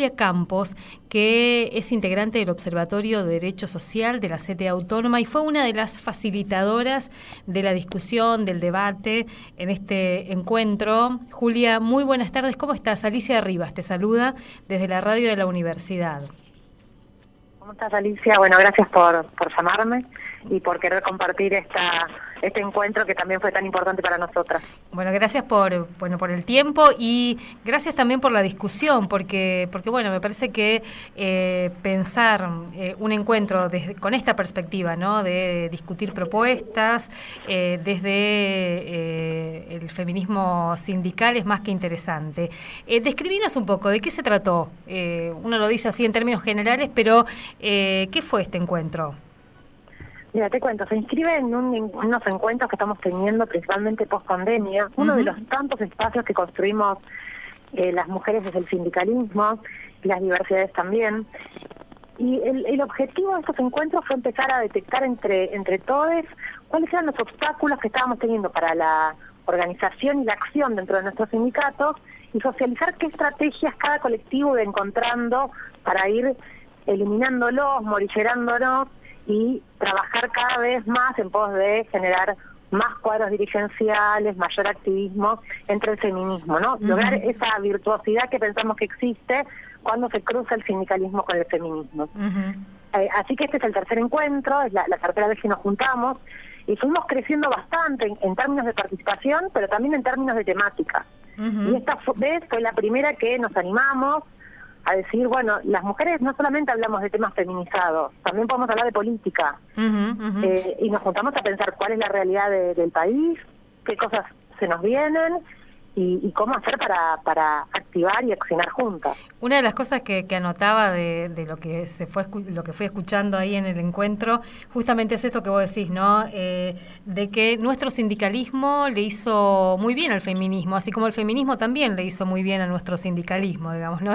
Julia Campos, que es integrante del Observatorio de Derecho Social de la CTA Autónoma y fue una de las facilitadoras de la discusión, del debate en este encuentro. Julia, muy buenas tardes, ¿cómo estás? Alicia Rivas te saluda desde la radio de la universidad. ¿Cómo estás, Alicia? Bueno, gracias por llamarme y por querer compartir este encuentro que también fue tan importante para nosotras. Bueno, gracias por el tiempo y gracias también por la discusión, porque bueno, me parece que pensar un encuentro con esta perspectiva, ¿no? De discutir propuestas desde el feminismo sindical es más que interesante. Describinos un poco, ¿de qué se trató? Uno lo dice así en términos generales, pero ¿qué fue este encuentro? Mira, te cuento, se inscribe en unos encuentros que estamos teniendo principalmente post-pandemia, uno de los tantos espacios que construimos las mujeres desde el sindicalismo y las diversidades también. Y el objetivo de estos encuentros fue empezar a detectar entre todos cuáles eran los obstáculos que estábamos teniendo para la organización y la acción dentro de nuestros sindicatos y socializar qué estrategias cada colectivo iba encontrando para ir eliminándolos, morigerándonos y trabajar cada vez más en pos de generar más cuadros dirigenciales, mayor activismo entre el feminismo, ¿no? Lograr esa virtuosidad que pensamos que existe cuando se cruza el sindicalismo con el feminismo. Así que este es el tercer encuentro, es la tercera vez que nos juntamos, y fuimos creciendo bastante en términos de participación, pero también en términos de temática. Y esta vez fue la primera que nos animamos a decir, bueno, las mujeres no solamente hablamos de temas feminizados, también podemos hablar de política. Y nos juntamos a pensar cuál es la realidad del país, qué cosas se nos vienen y cómo hacer para activar y accionar juntas. Una de las cosas que anotaba de lo que fui escuchando ahí en el encuentro, justamente es esto que vos decís, ¿no? De que nuestro sindicalismo le hizo muy bien al feminismo, así como el feminismo también le hizo muy bien a nuestro sindicalismo, digamos, ¿no?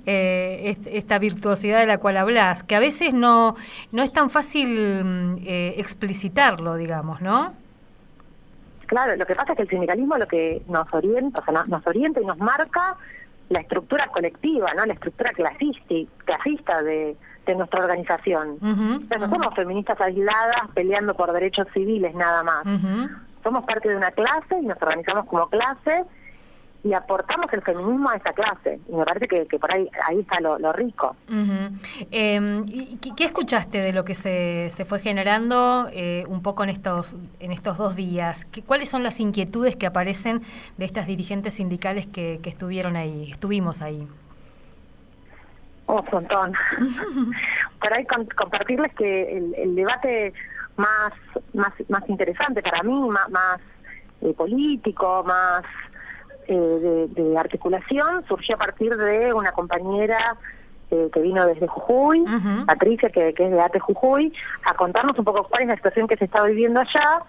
Esta virtuosidad de la cual hablás, que a veces no es tan fácil explicitarlo, digamos, ¿no? Claro, lo que pasa es que el sindicalismo lo que nos orienta, o sea, nos orienta y nos marca la estructura colectiva, ¿no? La estructura clasista de nuestra organización. O sea, no somos feministas aisladas peleando por derechos civiles nada más. Somos parte de una clase y nos organizamos como clase y aportamos el feminismo a esa clase. Y me parece que por ahí está lo rico. ¿Y qué escuchaste de lo que se fue generando un poco en estos 2 días? ¿Cuáles son las inquietudes que aparecen de estas dirigentes sindicales que estuvimos ahí? Un montón. Por ahí compartirles que el debate más interesante para mí, más político, más de articulación, surgió a partir de una compañera que vino desde Jujuy, Patricia, que es de ATE Jujuy, a contarnos un poco cuál es la situación que se está viviendo allá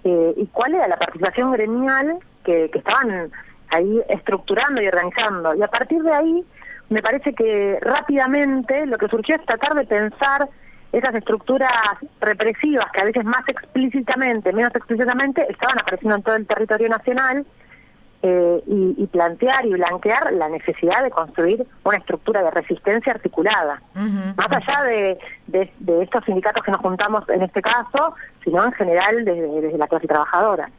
y cuál era la participación gremial que estaban ahí estructurando y organizando. Y a partir de ahí, me parece que rápidamente lo que surgió es tratar de pensar esas estructuras represivas que a veces menos explícitamente, estaban apareciendo en todo el territorio nacional, y plantear y blanquear la necesidad de construir una estructura de resistencia articulada, más allá de estos sindicatos que nos juntamos en este caso, sino en general desde la clase trabajadora.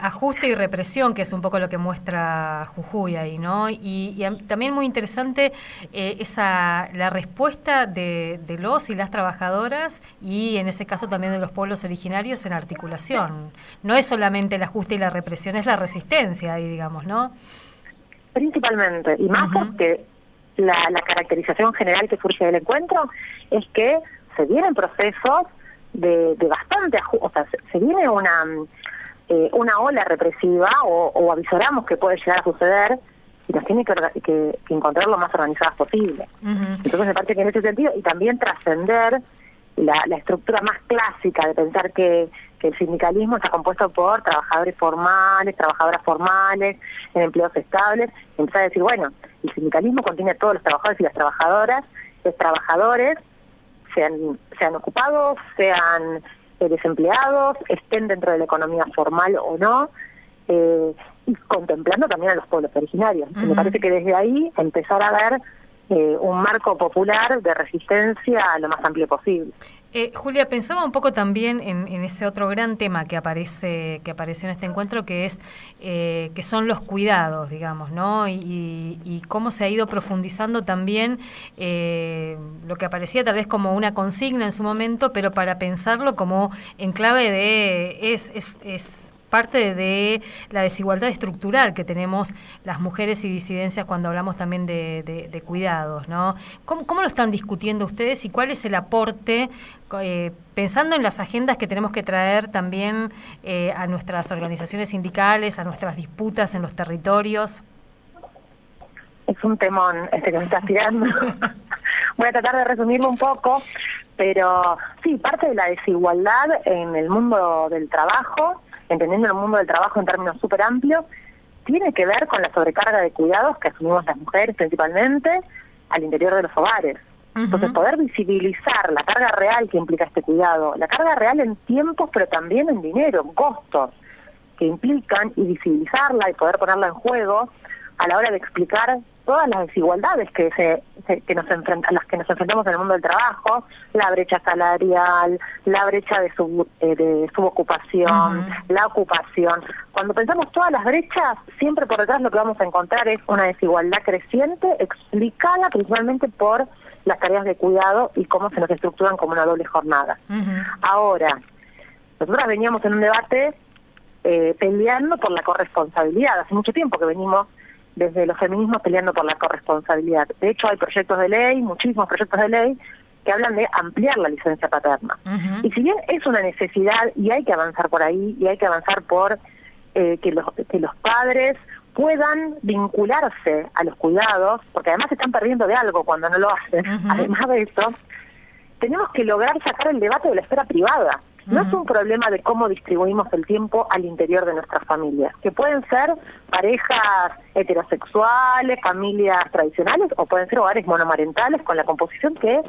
Ajuste y represión, que es un poco lo que muestra Jujuy ahí, ¿no? Y también muy interesante la respuesta de los y las trabajadoras y en ese caso también de los pueblos originarios en articulación. No es solamente el ajuste y la represión, es la resistencia ahí, digamos, ¿no? Principalmente, y más porque la caracterización general que surge del encuentro es que se vienen procesos de bastante ajuste, o sea, se viene una ola represiva o avisoramos que puede llegar a suceder y nos tiene que encontrar lo más organizadas posible. Entonces me parece que en ese sentido, y también trascender la estructura más clásica de pensar que el sindicalismo está compuesto por trabajadores formales, trabajadoras formales, en empleos estables, y empezar a decir, bueno, el sindicalismo contiene a todos los trabajadores y las trabajadoras, los trabajadores, sean ocupados, sean desempleados, estén dentro de la economía formal o no, y contemplando también a los pueblos originarios. Me parece que desde ahí empezar a ver un marco popular de resistencia a lo más amplio posible. Julia, pensaba un poco también en ese otro gran tema que apareció en este encuentro, que es que son los cuidados, digamos, ¿no? Y cómo se ha ido profundizando también lo que aparecía tal vez como una consigna en su momento, pero para pensarlo como en clave de es parte de la desigualdad estructural que tenemos las mujeres y disidencias cuando hablamos también de cuidados, ¿no? ¿Cómo lo están discutiendo ustedes y cuál es el aporte, pensando en las agendas que tenemos que traer también a nuestras organizaciones sindicales, a nuestras disputas en los territorios? Es un temón que me estás tirando. Voy a tratar de resumirlo un poco, pero sí, parte de la desigualdad en el mundo del trabajo, entendiendo el mundo del trabajo en términos súper amplios, tiene que ver con la sobrecarga de cuidados que asumimos las mujeres principalmente al interior de los hogares. Entonces, poder visibilizar la carga real que implica este cuidado, la carga real en tiempos, pero también en dinero, en costos que implican, y visibilizarla y poder ponerla en juego a la hora de explicar todas las desigualdades a las que nos enfrentamos en el mundo del trabajo, la brecha salarial, la brecha de subocupación, la ocupación. Cuando pensamos todas las brechas, siempre por detrás lo que vamos a encontrar es una desigualdad creciente, explicada principalmente por las tareas de cuidado y cómo se nos estructuran como una doble jornada. Ahora, nosotras veníamos en un debate peleando por la corresponsabilidad. Hace mucho tiempo que venimos desde los feminismos peleando por la corresponsabilidad. De hecho, hay proyectos de ley, muchísimos proyectos de ley, que hablan de ampliar la licencia paterna. Y si bien es una necesidad y hay que avanzar por ahí, y hay que avanzar por que los padres puedan vincularse a los cuidados, porque además se están perdiendo de algo cuando no lo hacen. Además de eso, tenemos que lograr sacar el debate de la esfera privada. No es un problema de cómo distribuimos el tiempo al interior de nuestras familias, que pueden ser parejas heterosexuales, familias tradicionales, o pueden ser hogares monomarentales con la composición que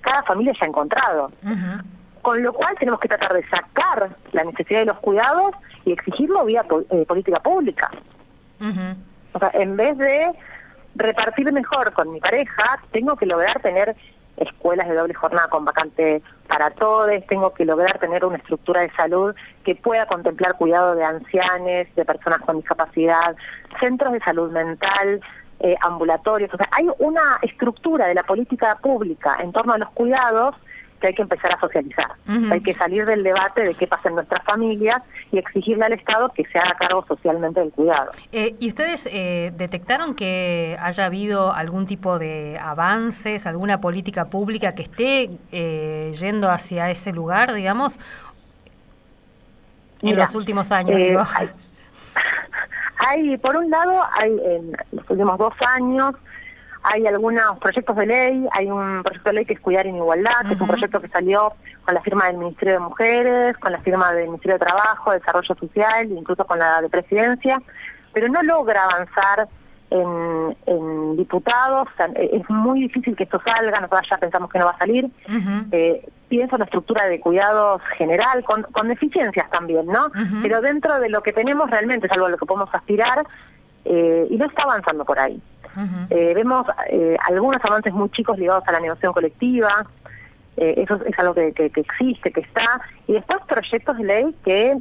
cada familia ya ha encontrado. Con lo cual tenemos que tratar de sacar la necesidad de los cuidados y exigirlo vía política pública. O sea, en vez de repartir mejor con mi pareja, tengo que lograr tener escuelas de doble jornada con vacante para todos, tengo que lograr tener una estructura de salud que pueda contemplar cuidado de ancianes, de personas con discapacidad, centros de salud mental, ambulatorios. O sea, hay una estructura de la política pública en torno a los cuidados que hay que empezar a socializar. Hay que salir del debate de qué pasa en nuestras familias y exigirle al Estado que se haga cargo socialmente del cuidado. ¿Y ustedes detectaron que haya habido algún tipo de avances, alguna política pública que esté yendo hacia ese lugar, digamos, en los últimos años? Hay, por un lado, en los últimos 2 años, hay algunos proyectos de ley. Hay un proyecto de ley que es Cuidar en Igualdad, que es un proyecto que salió con la firma del Ministerio de Mujeres, con la firma del Ministerio de Trabajo, Desarrollo Social, incluso con la de Presidencia, pero no logra avanzar en diputados. O sea, es muy difícil que esto salga, nosotros ya pensamos que no va a salir. Pienso en la estructura de cuidados general, con deficiencias también, ¿no? Pero dentro de lo que tenemos realmente es algo a lo que podemos aspirar, y no está avanzando por ahí. Vemos algunos avances muy chicos ligados a la negociación colectiva. Eso es algo que existe, que está, y después proyectos de ley que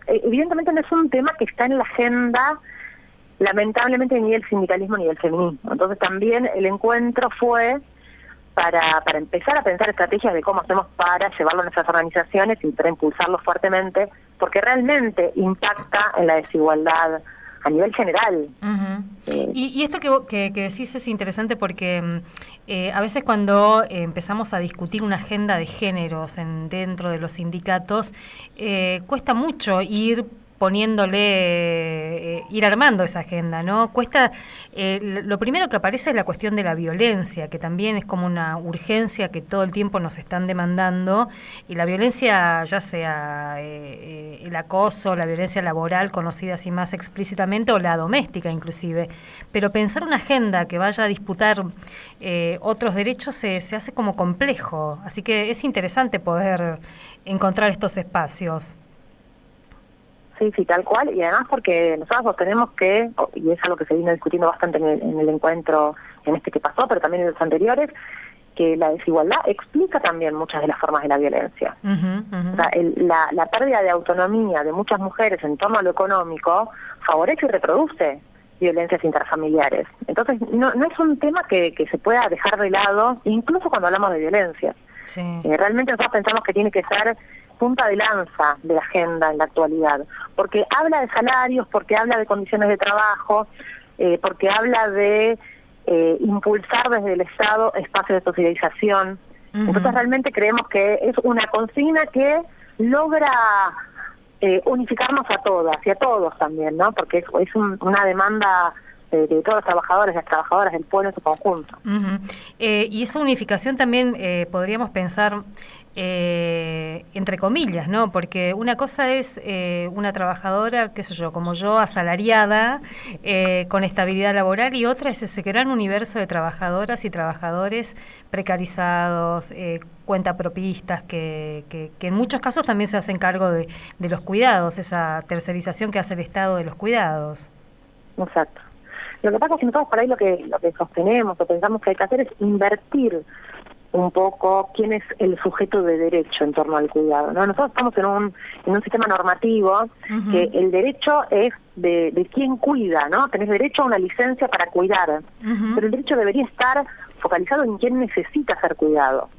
evidentemente no es un tema que está en la agenda, lamentablemente, ni del sindicalismo ni del feminismo. Entonces también el encuentro fue para empezar a pensar estrategias de cómo hacemos para llevarlo a nuestras organizaciones y para impulsarlo fuertemente, porque realmente impacta en la desigualdad a nivel general. Y esto que decís es interesante porque a veces cuando empezamos a discutir una agenda de géneros dentro de los sindicatos, cuesta mucho ir ir armando esa agenda, ¿no? Cuesta, lo primero que aparece es la cuestión de la violencia, que también es como una urgencia que todo el tiempo nos están demandando, y la violencia, ya sea el acoso, la violencia laboral, conocida así más explícitamente, o la doméstica inclusive, pero pensar una agenda que vaya a disputar otros derechos se hace como complejo, así que es interesante poder encontrar estos espacios. Sí, sí, tal cual, y además porque nosotros tenemos que, y es algo que se vino discutiendo bastante en el encuentro, en este que pasó, pero también en los anteriores, que la desigualdad explica también muchas de las formas de la violencia. O sea, la pérdida de autonomía de muchas mujeres en torno a lo económico favorece y reproduce violencias intrafamiliares. Entonces, no es un tema que se pueda dejar de lado, incluso cuando hablamos de violencia. Sí. Realmente nosotros pensamos que tiene que ser punta de lanza de la agenda en la actualidad, porque habla de salarios, porque habla de condiciones de trabajo, porque habla de impulsar desde el Estado espacios de socialización. Entonces realmente creemos que es una consigna que logra unificarnos a todas y a todos también, ¿no? Porque es una demanda de todos los trabajadores, las trabajadoras del pueblo en su conjunto. Y esa unificación también podríamos pensar entre comillas, ¿no? Porque una cosa es una trabajadora, qué sé yo, como yo, asalariada, con estabilidad laboral, y otra es ese gran universo de trabajadoras y trabajadores precarizados, cuentapropistas, que en muchos casos también se hacen cargo de los cuidados, esa tercerización que hace el Estado de los cuidados. Exacto. Lo que pasa es que nosotros por ahí lo que sostenemos o pensamos que hay que hacer es invertir un poco quién es el sujeto de derecho en torno al cuidado, ¿no? Nosotros estamos en un sistema normativo que el derecho es de quien cuida, ¿no? Tenés derecho a una licencia para cuidar, pero el derecho debería estar focalizado en quién necesita ser cuidado.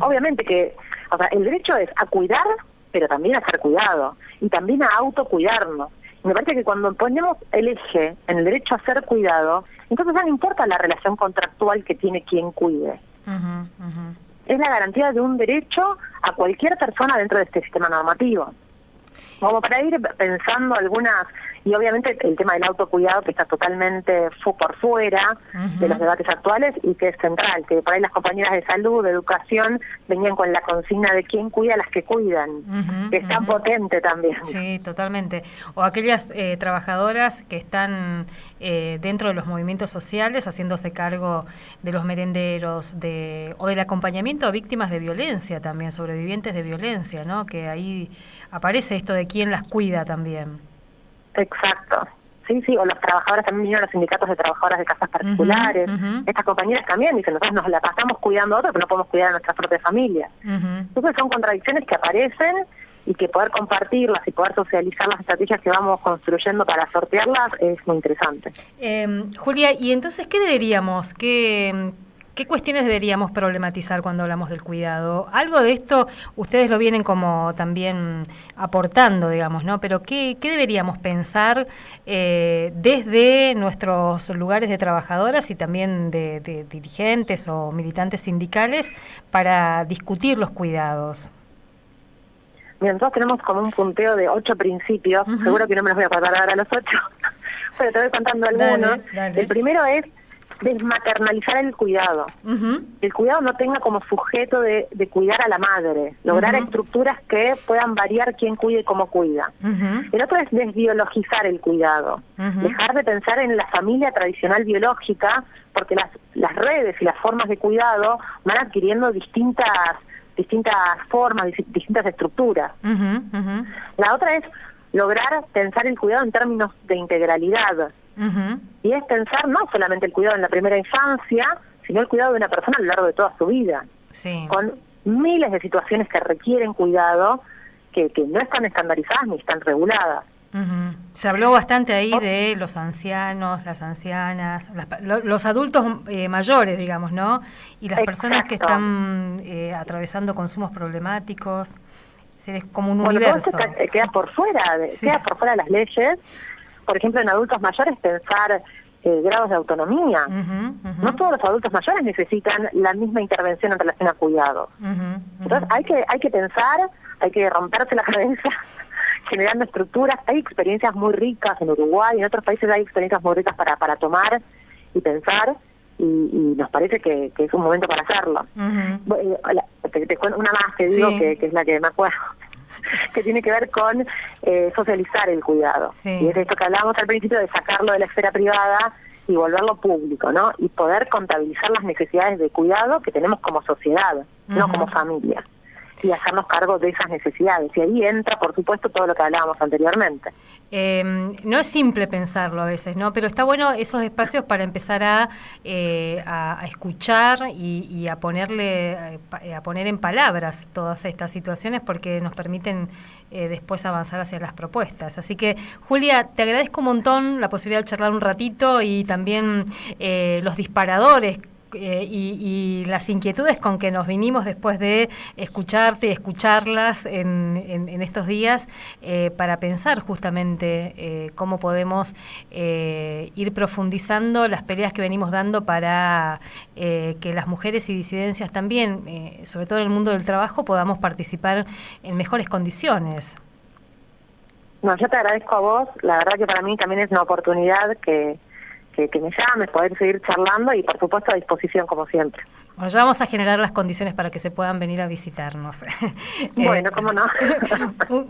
Obviamente que, o sea, el derecho es a cuidar, pero también a ser cuidado, y también a autocuidarnos. Me parece que cuando ponemos el eje en el derecho a ser cuidado, entonces ya no importa la relación contractual que tiene quien cuide. Es la garantía de un derecho a cualquier persona dentro de este sistema normativo. Como para ir pensando algunas, y obviamente el tema del autocuidado que está totalmente por fuera de los debates actuales y que es central, que por ahí las compañeras de salud, de educación, venían con la consigna de quién cuida a las que cuidan, que es tan potente también. Sí, totalmente. O aquellas trabajadoras que están dentro de los movimientos sociales haciéndose cargo de los merenderos, o del acompañamiento a víctimas de violencia también, sobrevivientes de violencia, ¿no? Que ahí aparece esto de quién las cuida también. Exacto. Sí, o los trabajadores también vinieron a los sindicatos de trabajadoras de casas particulares. Estas compañeras también dicen, nosotros nos la pasamos cuidando a otros, pero no podemos cuidar a nuestras propias familias. Entonces son contradicciones que aparecen y que poder compartirlas y poder socializar las estrategias que vamos construyendo para sortearlas es muy interesante. Julia, y entonces, ¿qué deberíamos, ¿qué cuestiones deberíamos problematizar cuando hablamos del cuidado? Algo de esto ustedes lo vienen como también aportando, digamos, ¿no? Pero ¿qué deberíamos pensar desde nuestros lugares de trabajadoras y también de dirigentes o militantes sindicales para discutir los cuidados? Bien, nosotros tenemos como un punteo de 8 principios, seguro que no me los voy a acordar ahora los 8, pero te voy contando algunos. Dale. El primero es desmaternalizar el cuidado. El cuidado no tenga como sujeto de cuidar a la madre, lograr estructuras que puedan variar quién cuida y cómo cuida. El otro es desbiologizar el cuidado, dejar de pensar en la familia tradicional biológica, porque las redes y las formas de cuidado van adquiriendo distintas formas, distintas estructuras. La otra es lograr pensar el cuidado en términos de integralidad. Y es pensar no solamente el cuidado en la primera infancia, sino el cuidado de una persona a lo largo de toda su vida. Con miles de situaciones que requieren cuidado, que no están estandarizadas ni están reguladas. Se habló bastante ahí de los ancianos, las ancianas, los adultos mayores, digamos, ¿no? Y las personas que están atravesando consumos problemáticos. Es como un universo. Todo esto queda por fuera de las leyes. Por ejemplo, en adultos mayores pensar grados de autonomía. No todos los adultos mayores necesitan la misma intervención en relación a cuidados. Entonces hay que pensar, hay que romperse la cabeza generando estructuras. Hay experiencias muy ricas en Uruguay, en otros países hay experiencias muy ricas para tomar y pensar, y nos parece que es un momento para hacerlo. Te cuento una más que digo, que es la que me acuerdo, que tiene que ver con socializar el cuidado. Y es esto que hablábamos al principio, de sacarlo de la esfera privada y volverlo público, ¿no? Y poder contabilizar las necesidades de cuidado que tenemos como sociedad, no como familia. y hacernos cargo de esas necesidades. Y ahí entra, por supuesto, todo lo que hablábamos anteriormente. No es simple pensarlo a veces, ¿no? Pero está bueno esos espacios para empezar a escuchar y a poner en palabras todas estas situaciones, porque nos permiten después avanzar hacia las propuestas. Así que, Julia, te agradezco un montón la posibilidad de charlar un ratito y también los disparadores y las inquietudes con que nos vinimos después de escucharte y escucharlas en estos días para pensar justamente cómo podemos ir profundizando las peleas que venimos dando para que las mujeres y disidencias también, sobre todo en el mundo del trabajo, podamos participar en mejores condiciones. No, yo te agradezco a vos, la verdad que para mí también es una oportunidad que me llames, poder seguir charlando y por supuesto a disposición como siempre. Bueno, ya vamos a generar las condiciones para que se puedan venir a visitarnos. Bueno, cómo no.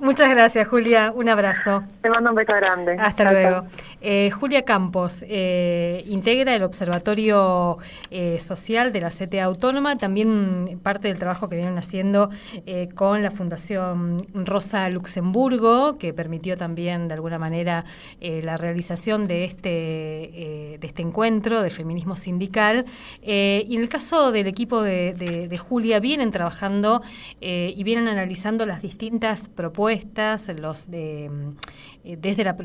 Muchas gracias, Julia. Un abrazo. Te mando un beso grande. Hasta luego. Julia Campos integra el Observatorio Social de la CTA Autónoma, también parte del trabajo que vienen haciendo con la Fundación Rosa Luxemburgo, que permitió también de alguna manera la realización de este encuentro de feminismo sindical. Y en el caso del equipo de Julia, vienen trabajando y vienen analizando las distintas propuestas, desde la